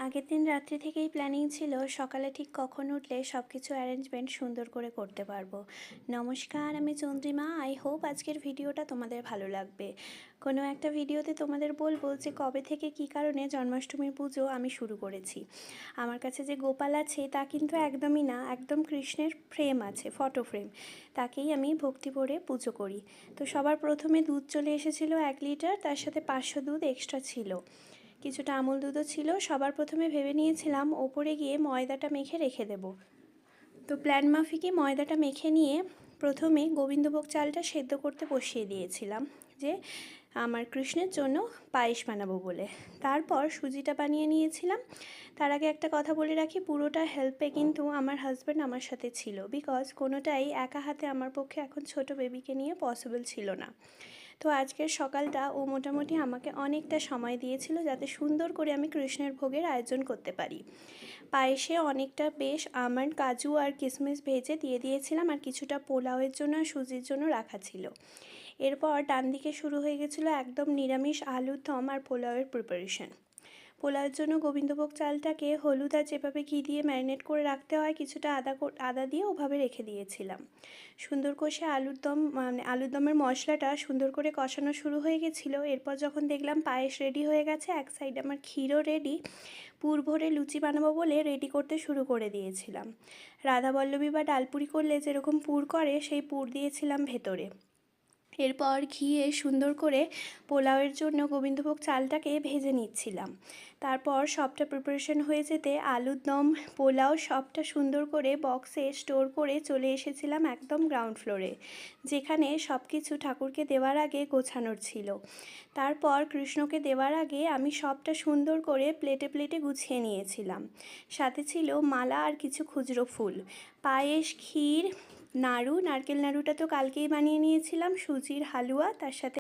আগের দিন রাত্রি থেকেই প্ল্যানিং ছিল সকালে ঠিক কখন উঠলে সব কিছু অ্যারেঞ্জমেন্ট সুন্দর করে করতে পারবো। নমস্কার, আমি চন্দ্রিমা। আই হোপ আজকের ভিডিওটা তোমাদের ভালো লাগবে। কোনো একটা ভিডিওতে তোমাদের বলবো যে কবে থেকে কী কারণে জন্মাষ্টমীর পুজো আমি শুরু করেছি। আমার কাছে যে গোপাল আছে তা কিন্তু একদমই না, একদম কৃষ্ণের ফ্রেম আছে, ফটো ফ্রেম, তাকেই আমি ভক্তি ভরে পুজো করি। তো সবার প্রথমে দুধ চলে এসেছিলো 1 লিটার, তার সাথে 500 দুধ এক্সট্রা ছিল, কিছুটা আমুল দুধও ছিল। সবার প্রথমে ভেবে নিয়েছিলাম ওপরে গিয়ে ময়দাটা মেখে রেখে দেব। তো প্ল্যান মাফিকই ময়দাটা মেখে নিয়ে প্রথমে গোবিন্দভোগ চালটা সেদ্ধ করতে বসিয়ে দিয়েছিলাম, যে আমার কৃষ্ণের জন্য পায়েস বানাবো বলে। তারপর সুজিটা বানিয়ে নিয়েছিলাম। তার আগে একটা কথা বলে রাখি, পুরোটা হেল্পে কিন্তু আমার হাজব্যান্ড আমার সাথে ছিল, বিকজ কোনোটাই একা হাতে আমার পক্ষে এখন ছোট বেবিকে নিয়ে পসিবল ছিল না। তো আজকের সকালটা ও মোটামুটি আমাকে অনেকটা সময় দিয়েছিল যাতে সুন্দর করে আমি কৃষ্ণের ভোগের আয়োজন করতে পারি। পায়েসে অনেকটা বেশ আমন্ড, কাজু আর কিশমিশ ভেজে দিয়ে দিয়েছিলাম, আর কিছুটা পোলাওয়ের জন্য আর সুজির জন্য রাখা ছিল। এরপর ডান দিকে শুরু হয়ে গেছিলো একদম নিরামিষ আলুর দম আর পোলাওয়ের প্রিপারেশন। পোলাওয়ের জন্য গোবিন্দভোগ চালটাকে হলুদ আর যেভাবে ঘি দিয়ে ম্যারিনেট করে রাখতে হয়, কিছুটা আদা দিয়ে ওভাবে রেখে দিয়েছিলাম। সুন্দর কষে আলুর দমের মশলাটা সুন্দর করে কষানো শুরু হয়ে গেছিলো। এরপর যখন দেখলাম পায়েস রেডি হয়ে গেছে, এক সাইড আমার ক্ষীরও রেডি, পুর ভরে লুচি বানাবো বলে রেডি করতে শুরু করে দিয়েছিলাম। রাধাবল্লভী বা ডালপুরি করলে যেরকম পুর করে সেই পুর দিয়েছিলাম ভেতরে। এরপর ঘিয়ে সুন্দর করে পোলাওয়ের জন্য গোবিন্দভোগ চালটাকে ভেজে নিচ্ছিলাম। তারপর সবটা প্রিপারেশন হয়ে যেতে আলুর দম, পোলাও সবটা সুন্দর করে বক্সে স্টোর করে চলে এসেছিলাম একদম গ্রাউন্ড ফ্লোরে, যেখানে সব কিছু ঠাকুরকে দেওয়ার আগে গোছানোর ছিল। তারপর কৃষ্ণকে দেওয়ার আগে আমি সবটা সুন্দর করে প্লেটে প্লেটে গুছিয়ে নিয়েছিলাম। সাথে ছিল মালা আর কিছু খুচরো ফুল, পায়েস, ক্ষীর, নাড়ু, নারকেল নাড়ুটা তো কালকেই বানিয়ে নিয়েছিলাম, সুজির হালুয়া, তার সাথে